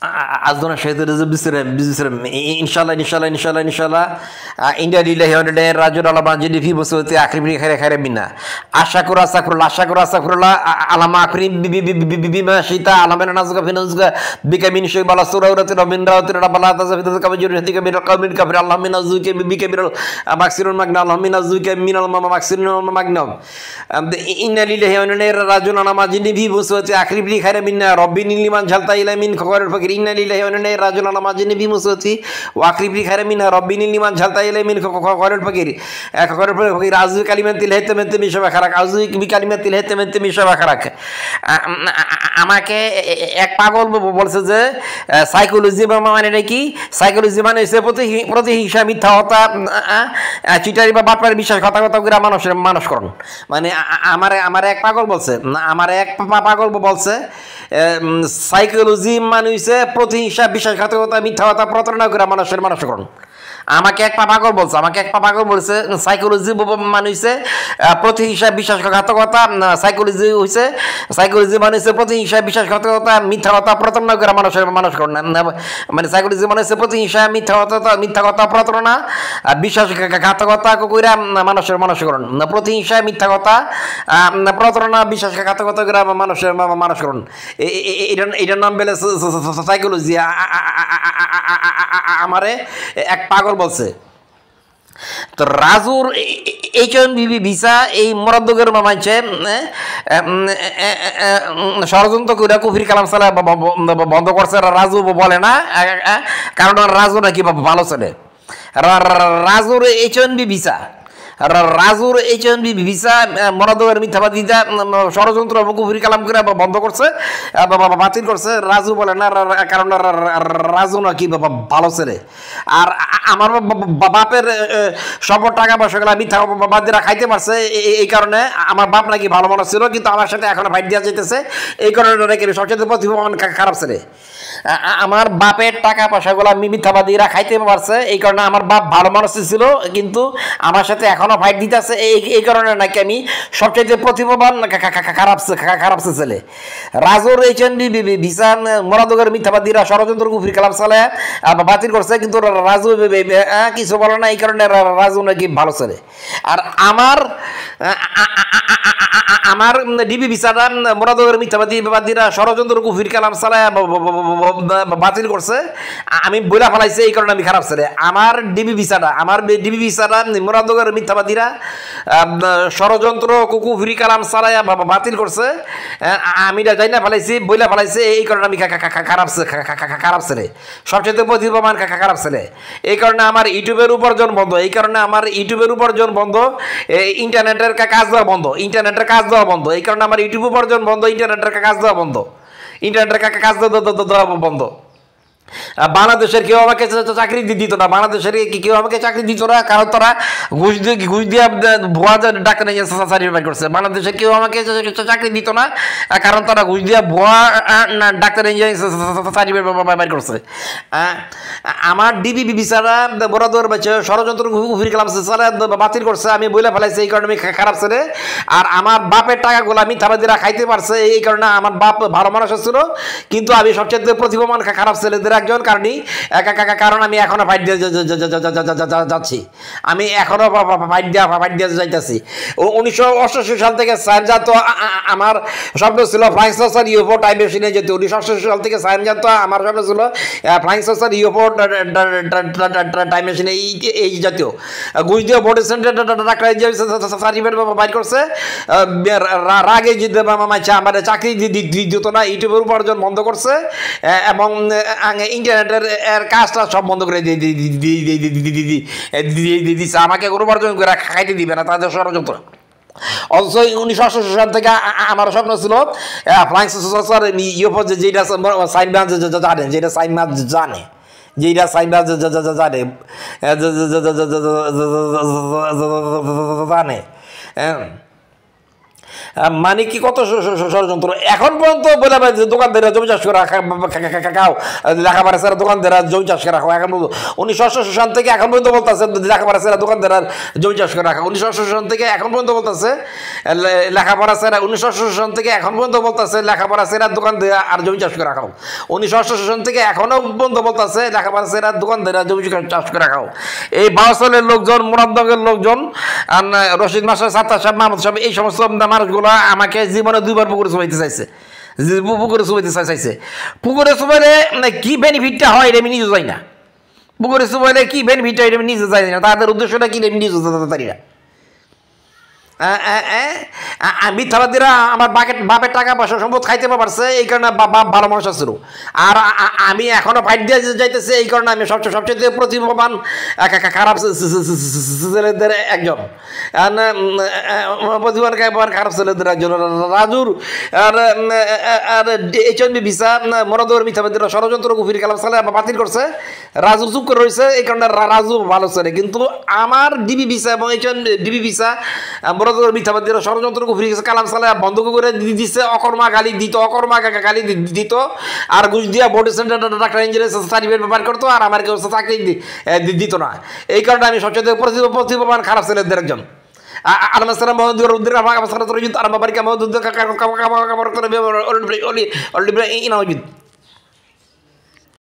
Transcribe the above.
আজদনা শহীদের বিসরম ইনশাল্লাহ ইন্ডিয়া লিল্লাহি ওয়া ইন্না ইলাইহি রাজিউন আলা মাজিদি ফি মুসিবতি আখরিবি খায়রা মিন্না আশাকুরুল্লাহ আলামা আখরিম বিমা শিতা আলামানা নাজুকা ফি নাজুকা বিকা মিন শাই বালা সুরাউরাতি মিন রাউতি রাব্বালা তাযাফিদু কামাজুর হাদিকা মিন কওমিন কাফির আল্লাহ মিন নাজুকা বিকা মিন মাকসিরুল মাগনা আল্লাহ মিন নাজুকা মিনাল মাকসিরুল মাগনা ইন্না লিল্লাহি ওয়া ইন্না ইলাইহি রাজিউন আলা মাজিদি ফি মুসিবতি আখরিবি খায়রা মিন্না রব্বিনি লিমান ঝালতা ইলা মিন খবরের ফকির ইন্না লিল্লাহি ওয়া ইন্না ইলাইহি রাজিউন আলা মাজিদি ফি মুসিবতি ওয়া আখরিবি খায়রা মিন্না রব্বিনি লিমান ঝালতা ইলা মিন খবরের ফকির আযু কালিমাতিল হিতামাতি মিশবা খারাক আযু বিকালিমাতিল হিতামাতি মিশবা খারাক আমাকে এক পাগল বলছে যে সাইকোলজি মানে নাকি সাইকোলজি মানে হচ্ছে প্রতিহিংসা মিথ্যাতা চিটারি বা বাটপার বিশ্বাস কথা করে মানুষ করুন মানে আমার এক পাগল বলছে সাইকোলজি মানে হচ্ছে প্রতিহিংসা বিশ্বাসঘাতকতা মিথ্যাতা প্রতারণা করে মানুষ করুন আমাকে এক পাগল বলছে সাইকোলজি মানে হচ্ছে প্রতিহিংসা বিশ্বাসঘাতকতা সাইকোলজি মানে হচ্ছে প্রতিহিংসা বিশ্বাসঘাতকতা মিথ্যাকথা প্রতারণা করে মানুষ করুন মানে সাইকোলজি মানে হচ্ছে প্রতিহিংসা মিথ্যাকথা প্রতারণা বিশ্বাসঘাতকতা করে মানুষ করুন প্রতিহিংসা মিথ্যাকথা প্রতারণা বিশ্বাসঘাতকতা করে মানুষ করুন এটার নাম বেলে সাইকোলজি আমারে এক পাগল বলছে তো রাজুর H1B ভিসা এই মরদ্দগের মানছে ষড়যন্ত্র করে কুফরি কালাম সালা বন্ধ করছে রাজু বলে না কারণ রাজু নাকি ভালো ছেলে রাজুর H1B ভিসা ভিসা মরদ্দগের মিথ্যাবাদিতা ষড়যন্ত্র কুফরি কালাম করে বন্ধ করছে বাতিল করছে রাজু বলে না কারণ রাজু নাকি ভালো ছেলে আর আমার বাপের সব টাকা পয়সাগুলা মিথ্যাবাদীরা খাইতে পারছে এই কারণে আমার বাপ নাকি ভালো মানুষ ছিল কিন্তু আমার সাথে এখন ফাইট দেওয়া যেতেছে এই কারণে নাকি সবচেয়ে প্রতিভাবান খারাপ ছেলে আমার বাপের টাকা পয়সাগুলা মিথ্যাবাদীরা খাইতে পারছে এই কারণে আমার বাপ ভালো মানুষ ছিল কিন্তু আমার সাথে এখনো ফাইট দিতেছে এই কারণে নাকি আমি সবচেয়ে প্রতিভাবান খারাপ ছেলে রাজুর H1B ভিসা মরাদগের মিথ্যাবাদীরা ষড়যন্ত্র কুফরি কালাম চালায় বাতিল করছে কিন্তু রাজু কিছু বলে না এই কারণে রাজু নাকি ভালো ছেলে আর আমার ডিবি ভিসাটা মরাদগের মিথ্যাবাদীরা ষড়যন্ত্র কুফরি কালাম চালায় বাতিল করছে আমি বইলা ফেলাইছি এই কারণে আমি খারাপ ছেলে আমার ডিবি ভিসাটা মোরাদগের মিথ্যাবাদীরা ষড়যন্ত্র কুফরি কালাম চালাইয়া বাতিল করছে আমি যাই না ফেলাইছি বইলা ফেলাইছি এই কারণে আমি খারাপ ছেলে সবচেয়ে প্রতিভাবান খারাপ ছেলে এই কারণে আমার ইউটিউবের উপার্জন বন্ধ ইন্টারনেটের কাজ দেওয়া বন্ধ এই কারণে আমার ইউটিউব উপার্জন বন্ধ ইন্টারনেটের কাজ দেওয়া বন্ধ বাংলাদেশের কেউ আমাকে চাকরি দিত না কারণ তারা ঘুষ দিয়ে ভুয়া ডাক্তার সার্টিফাইড করছে বাংলাদেশের কেউ আমাকে চাকরি দিত না কারণ তারা ঘুষ দিয়ে ভুয়া ডাক্তার ইঞ্জিনিয়ারিং সার্টিফাইড করছে আমার ডিবি ভিসারা বরাদর ষড়যন্ত্র কুফরি কালাম বাতিল করছে আমি বইলে ফেলাইছি এই কারণে আমি খারাপ ছেলে আর আমার বাপের টাকাগুলো মিথ্যাবাদীরা খাইতে পারছে এই কারণে আমার বাপ ভালো মানুষ ছিল কিন্তু আমি সবচেয়ে প্রতিভাবান খারাপ ছেলেদের একজন কারণ আমি এখনো ফাইট দিয়ে যাচ্ছি যাইতেছি 1988 সাল থেকে সায়েন্সজাত আমার স্বপ্ন ছিল ফ্লাইং সসার ইউএফও টাইম মেশিনে যেত 1988 সাল থেকে সায়েন্সজাত আমার স্বপ্ন ছিল ফ্লাইং সসার ইউএফও টাইম মেশিনে এই জাতীয় ঘুষ দিয়ে বোর্ড সেন্টার সার্টিফিকেট বাইর করছে রাগে জিতে আমার চাকরি দিত না ইউটিউবের উপার্জন বন্ধ করছে এবং ইন্টারনেটের কাজটা সব বন্ধ করে দিচ্ছে আমাকে কোনো উপার্জন করে খাইতে দিবে না তাদের ষড়যন্ত্র অথচ 1988 সাল থেকে আমার স্বপ্ন ছিল ফ্লাইং সসার ইউএফও যেটা সাইনবাজ জানে মানে কি কত ষড়যন্ত্র এখন পর্যন্ত বলে যে দোকানদাররা জমি চাষ করে খাও, লেখাপড়া ছাড়া দোকানদাররা জমি চাষ করে রাখো। এখন 1988 সাল থেকে এখন পর্যন্ত বলতেছে লেখাপড়া ছাড়া দোকানদাররা জমি চাষ করে রাখো। 1988 সাল থেকে এখন পর্যন্ত বলতেছে লেখাপড়া ছাড়া 1988 সাল থেকে এখন পর্যন্ত বলতেছে লেখাপড়া ছাড়া দোকানদার আর জমি চাষ করে রাখো। 1988 সাল থেকে এখনো পর্যন্ত বলতেছে লেখাপড়া ছাড়া দোকানদাররা জমি চাষ করে রাখো। এই বাউসালের লোকজন, মুরাদনগরের লোকজন, রশিদ মাস্টার, সাত্তার সাহেব, মাহমুদ সাহেব, এই সমস্ত মানুষগুলো আমাকে জীবনে 2বার পুকুরে চুবাইতে চাইছে। পুকুরে চুবাইতে চাইছে। পুকুরে চুবাইলে কি বেনিফিটটা হয় এটা আমি নিজে যাই না। পুকুরে চুবাইলে কি বেনিফিটটা এটা আমি নিজে যাই না। তাদের উদ্দেশ্যটা কি আমি নিজে জানি না। মিথ্যাবাদীরা আমার বাপের টাকা পয়সা সম্পদ খাইতে পারছে, এই কারণে বাপ ভালো মানুষ ছিল। আর আমি এখনো ফাইট দিয়ে যাইতেছে, এই কারণে আমি সবচেয়ে প্রতিভাবান খারাপ ছেলেদের একজন, প্রতিভাবান খারাপ ছেলেদের একজন। রাজুর আর HNB ভিসা মরদর মিথ্যাবাদীরা ষড়যন্ত্র কুফরি কালাম সালে বাতিল করছে। রাজু চুপ করে রয়েছে, এই কারণে রাজু ভালো ছেলে। কিন্তু আমার ডিবি ভিসা এবং HNB ভিসা মিথ্যাবাদীরা ষড়যন্ত্র কুফরি কালাম সালে বন্ধ করে দিচ্ছে। অকর্মা গালি দিত, অকর্মা গালি দিত, আর ঘুষ দিয়া body centre doctor engineer certificate ব্যবহার করতো, আর আমার কেউ চাকরি দিত না। এই কারণে আমি সবচেয়ে প্রতিভাবান খারাপ ছেলেদের একজন। আলমাসালাম মহদুর উদ্দিন আমার বাড়িকে মহদুদ্দিন